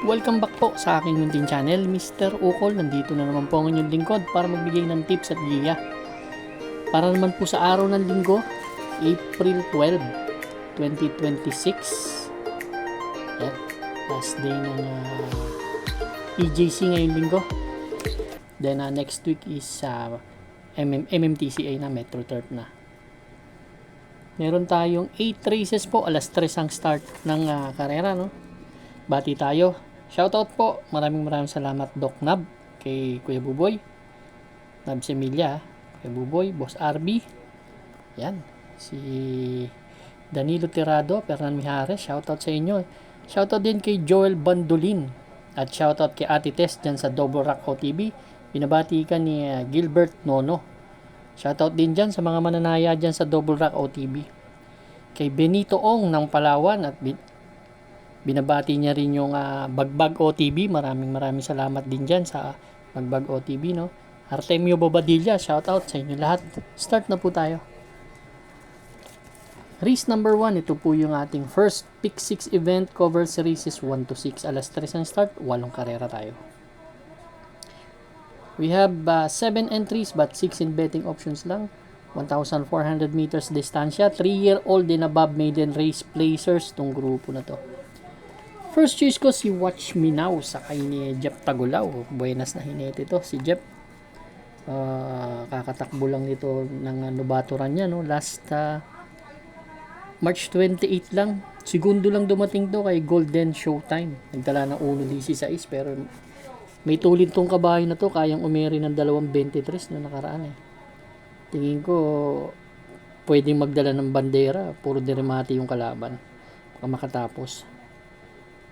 Welcome back po sa aking munting channel, Mr. Ukol. Nandito na naman po ang inyong lingkod para magbigay ng tips at giya. Para naman po sa araw ng linggo, April 12, 2026. Yan, last day ng EJC ngayong linggo. Then next week is MMTCA na, Metro Turf na. Meron tayong 8 races po, alas 3 ang start ng karera, no? Bati tayo. Shoutout po, maraming salamat Doc Nab, kay Kuya Buboy, Nab Semilla, Kuya Buboy, Boss RB, yan, si Danilo Tirado, Fernan Mijares, shoutout sa inyo. Shoutout din kay Joel Bandolin, at shoutout kay Ate Tess dyan sa Double Rock OTV, binabati ka ni Gilbert Nono. Shoutout din dyan sa mga mananaya dyan sa Double Rock OTV, kay Benito Ong ng Palawan, at binabati niya rin yung Bagbag OTV. Maraming salamat din dyan sa Bagbag OTV, no? Artemio Bobadilla, shout out sa inyo lahat. Start na po tayo. Race number 1, ito po yung ating first Pick 6 event, cover races 1 to 6. Alas 3 ang start, 8 karera tayo. We have 7 entries but 6 in betting options lang. 1,400 meters distansya, 3-year-old and above maiden race placers tong grupo na to. First choice ko si Watch Me Now sa kay ni Jeff Tagulaw. Buenas na hinete ito si Jeff. Kakatakbo lang nito ng nubaturan niya, no? Last March 28 lang. Segundo lang dumating to kay Golden Showtime. Nagdala ng 1.16 pero may tulid tong kabayo na to. Kayang umeri ng 2.23 na nakaraan eh. Tingin ko pwedeng magdala ng bandera. Puro deremate yung kalaban. Baka makatapos.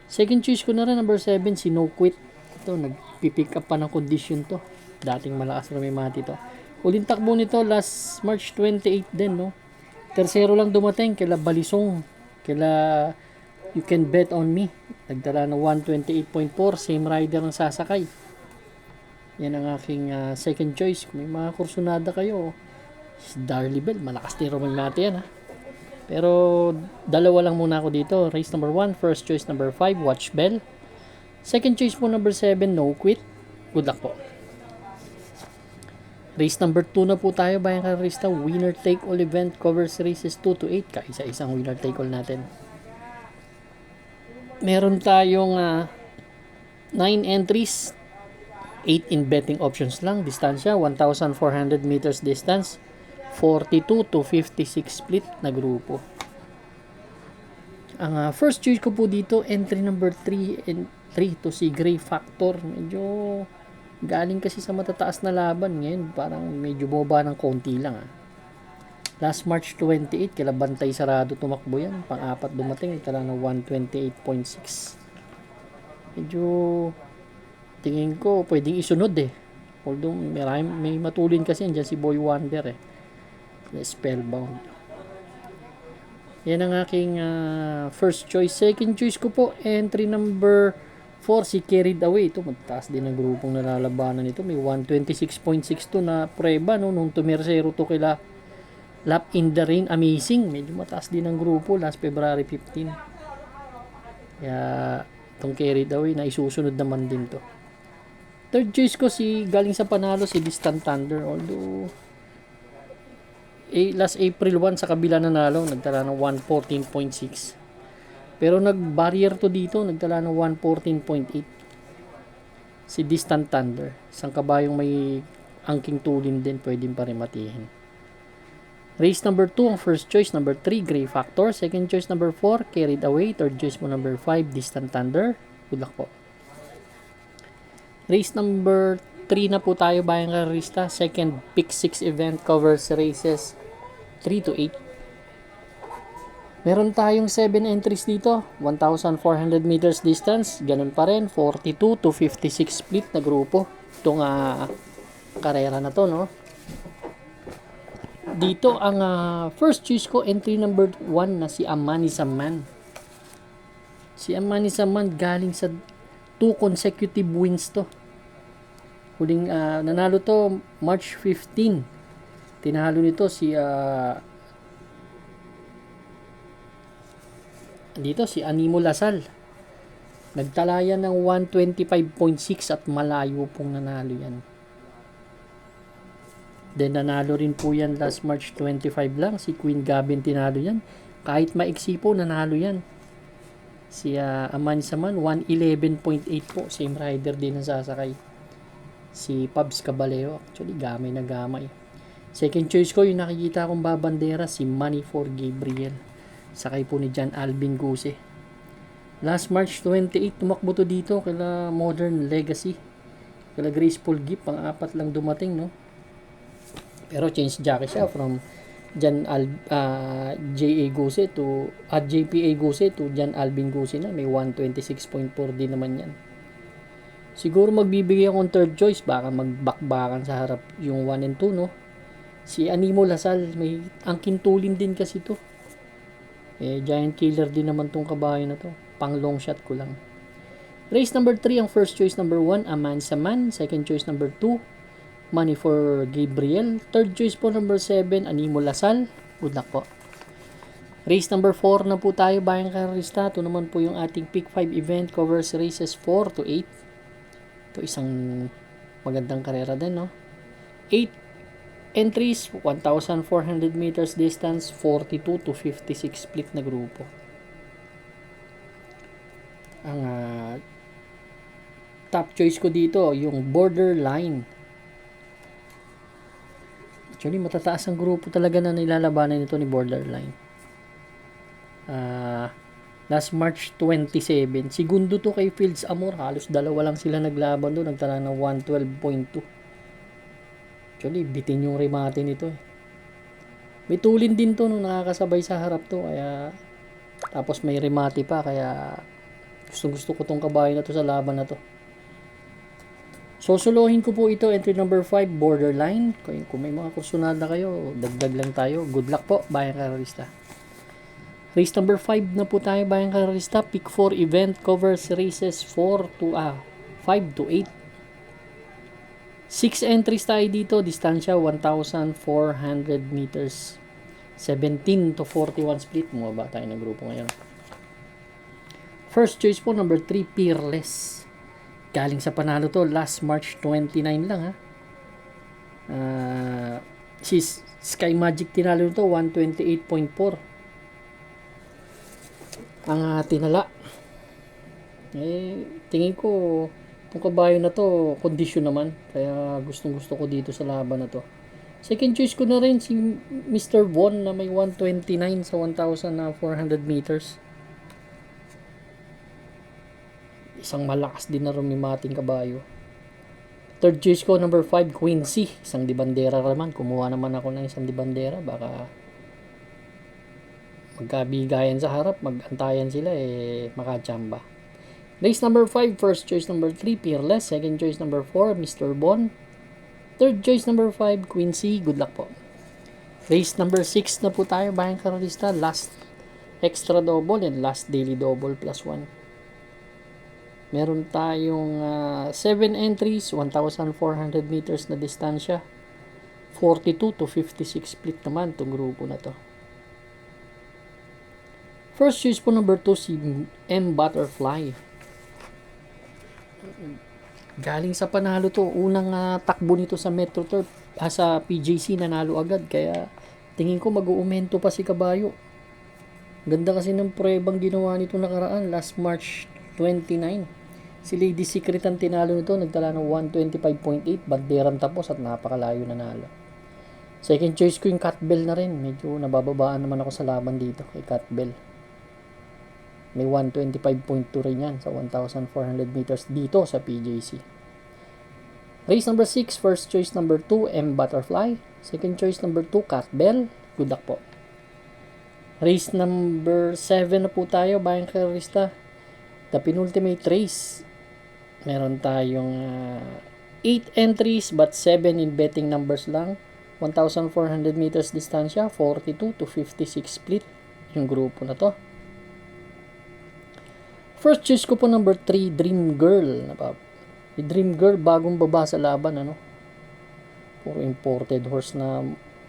Second choice ko na rin, number 7, si No Quit. Ito, nagpipick up pa ng condition to. Dating malakas na may mati to. Huling takbo nito, last March 28 din, no? Tersero lang dumating, kila Balisong, kila You Can Bet On Me. Nagdala ng 128.4, same rider ang sasakay. Yan ang aking second choice. Kung may mga kursunada kayo, si Darley Bell, malakas din may mati yan, ha? Pero dalawa lang muna ako dito. Race number 1, first choice number 5, Watch Bell. Second choice po number 7, No Quit. Good luck po. Race number 2 na po tayo, bayan karista. Winner take all event, covers races 2 to 8. Kaisa-isang winner take all natin. Meron tayong 9 entries, 8 in betting options lang. Distansya 1,400 meters distance, 42 to 56 split na grupo. Ang first choice ko po dito, entry number 3 and 3 to si Gray Factor. Medyo galing kasi sa matataas na laban ngayon. Parang medyo boba ng konti lang. Last March 28, kila Bantay Sarado tumakbo yan. Pang-apat dumating, tala na 128.6. Medyo tingin ko pwedeng isunod eh. Although may matulin kasi yan dyan si Boy Wonder eh. Spellbound. Yan ang aking first choice. Second choice ko po, entry number 4, si Carried Away. Ito, magtaas din ang grupong nalalabanan nito. May 126.62 na prueba, no? Nung tumersero to kila Lap in the Rain Amazing. Medyo mataas din ang grupo last February 15. Kaya itong Carried Away na isusunod naman din to. Third choice ko, si galing sa panalo, si Distant Thunder. Although last April 1 sa kabila nanalo, nagtala ng 114.6. Pero nag-barrier to dito, nagtala ng 114.8. Si Distant Thunder, isang kabayong may angking tulin din, pwedeng pa rin matihin. Race number 2, ang first choice, number 3, Gray Factor. Second choice, number 4, Carried Away. Third choice mo, number 5, Distant Thunder. Good luck po. Race number 3 na po tayo, bayang karista. Second Pick 6 event, covers races 3 to 8. Meron tayong 7 entries dito. 1,400 meters distance. Ganun pa rin. 42 to 56 split na grupo. Itong karera na to, no? Dito ang first choice ko, entry number 1 na si Amani Saman. Si Amani Saman galing sa 2 consecutive wins to. Huling nanalo to March 15. Tinalo nito si dito si Animo Lasal. Nagtala yan ng 125.6 at malayo pong nanalo yan. Then nanalo rin po yan last March 25 lang. Si Queen Gabin tinalo yan. Kahit maiksi po, nanalo yan. Si Aman Saman, 111.8 po. Same rider din ang sasakay. Si Pabs Caballero. Actually, gamay na gamay. Second choice ko, yung nakikita kong babandera, si Money for Gabriel. Sakay po ni John Alvin Guse. Last March 28, tumakbo to dito kila Modern Legacy. Kila Graceful Gift, pang-apat lang dumating, no? Pero change jockey siya from JA Guse to JPA Guse to John Alvin Guse na. May 126.4 din naman yan. Siguro magbibigay akong third choice. Baka magbakbakan sa harap yung 1 and 2, no? Si Animo Lasal, may angkin tulin din kasi to. Giant killer din naman tong kabayo na to. Pang long shot ko lang. Race number 3, ang first choice number 1, Aman Saman. Second choice number 2, Money for Gabriel. Third choice po number 7, Animo Lasal. Good luck po. Race number 4 na po tayo, bayang karista. Ito naman po yung ating Pick 5 event. Covers races 4 to 8. Ito isang magandang karera din, no? 8 entries, 1,400 meters distance, 42 to 56 split na grupo. Ang top choice ko dito, yung Borderline. Actually, matataas ang grupo talaga na nilalabanan nito ni Borderline. Last March 27, segundo to kay Fields Amor. Halos dalawa lang sila naglaban doon. Nagtala ng 112.2. Actually, bitin yung remate nito. May tulin din to nung nakakasabay sa harap to. Kaya, tapos may remate pa. Kaya, gusto ko tong kabayo na to sa laban na to. Sosolohin ko po ito, entry number 5, Borderline. Kung may mga kursunada kayo, dagdag lang tayo. Good luck po, bayang kararista. Race number 5 na po tayo, bayang kararista. Pick 4 event, covers races 5 to 8. 6 entries tayo dito, distansya 1,400 meters. 17 to 41 split. Mababa tayo ng grupo ngayon. First choice po, number 3, Peerless. Galing sa panalo to, last March 29 lang, ha. Si Sky Magic tinalo to, 128.4. Ang tinala. Tingin ko, itong kabayo na to, kondisyon naman. Kaya gustong gusto ko dito sa laban na to. Second choice ko na rin si Mr. Von na may 129 sa 1,400 meters. Isang malakas din na rumimating kabayo. Third choice ko, number 5, Quincy. Isang dibandera naman. Kumuha naman ako ng isang dibandera. Baka magkabigayan sa harap, magantayan sila, makachamba. Race number 5, first choice number 3, Peerless. Second choice number 4, Mr. Bon. Third choice number 5, Quincy. Good luck po. Race number 6 na po tayo, bayang karalista. Last extra double and last daily double plus 1. Meron tayong 7 entries, 1,400 meters na distansya. 42 to 56 split naman itong grupo na to. First choice po number 2, si M Butterfly. Galing sa panalo to. Unang takbo nito sa Metro Turf. Sa PJC nanalo agad. Kaya tingin ko mag-uumento pa si kabayo. Ganda kasi ng pruebang ginawa nito nakaraan. Last March 29. Si Lady Secret ang tinalo nito. Nagtala ng 125.8. Banderang tapos at napakalayo nanalo. Second choice ko yung Catbell na rin. Medyo nabababaan naman ako sa laban dito kay Catbell. May 125.2 rin yan sa 1,400 meters dito sa PJC. Race number 6, first choice number 2, M Butterfly. Second choice number 2, Catbell. Good luck po. Race number 7 na po tayo, bayang karista. The penultimate race. Meron tayong 8 entries but 7 in betting numbers lang. 1,400 meters distansya, 42 to 56 split yung grupo na to. First choice ko po number 3, Dream Girl. Yung Dream Girl, bagong baba sa laban, ano? Puro imported horse na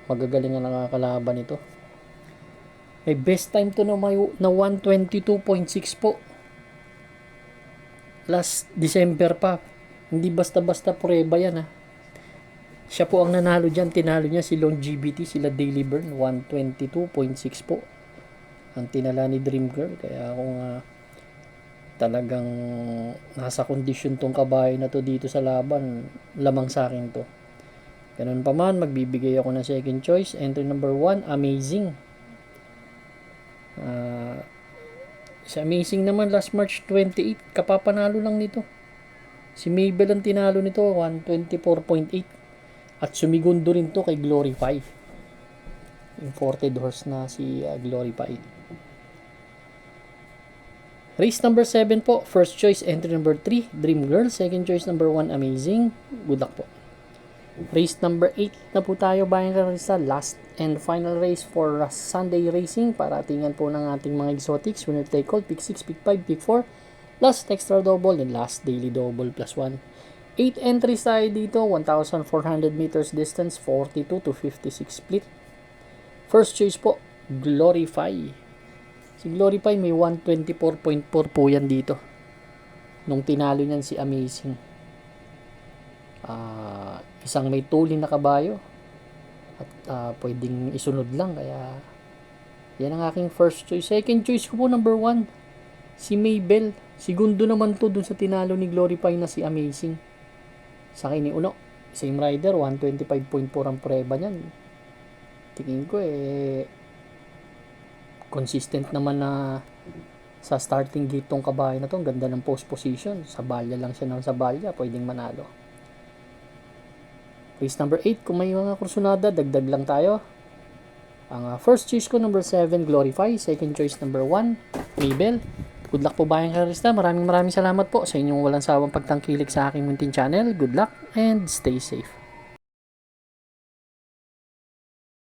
magagaling ang nakakalaban ito. May best time to na 122.6 po. last December pa. Hindi basta-basta prueba yan ha. Siya po ang nanalo dyan. Tinalo niya si Longevity, sila Daily Burn, 122.6 po. Ang tinala ni Dream Girl. Kaya kung talagang nasa kondisyon tong kabayo na to dito sa laban, lamang sa akin to. Ganun pa man, magbibigay ako ng second choice. Entry number 1, Amazing. Si Amazing naman last March 28, kapapanalo lang nito. Si Mabel ang tinalo nito, 124.8. At sumigundo rin to kay Glorify. Imported horse na si Glorify. Race number 7 po. First choice, entry number 3, Dream Girl. Second choice, number 1, Amazing. Good luck po. Race number 8 na po tayo, bayan karista. Last and final race for Sunday racing. Para tingnan po ng ating mga exotics. Winner take all, pick 6, pick 5, pick 4. Last extra double and last daily double plus 1. 8 entries tayo dito, 1,400 meters distance, 42 to 56 split. First choice po, Glorify. Si Glorify may 124.4 po yan dito. Nung tinalo niyan si Amazing. Isang may tuling na kabayo. At pwedeng isunod lang. Kaya yan ang aking first choice. Second choice ko po, number 1. Si Mabel. Segundo naman to dun sa tinalo ni Glorify na si Amazing. Sa akin ni Uno, same rider, 125.4 ang preba niyan. Tingin ko consistent naman na sa starting gate tong kabayo na to. Ang ganda ng post position. Sa balya lang siya ng sa balya, pwedeng manalo. Race number 8, kung may mga kursunada, dagdag lang tayo. Ang first choice ko, number 7, Glorify. Second choice, number 1, Mabel. Good luck po bayang karista. Maraming salamat po sa inyong walang sawang pagtangkilik sa aking munting channel. Good luck and stay safe.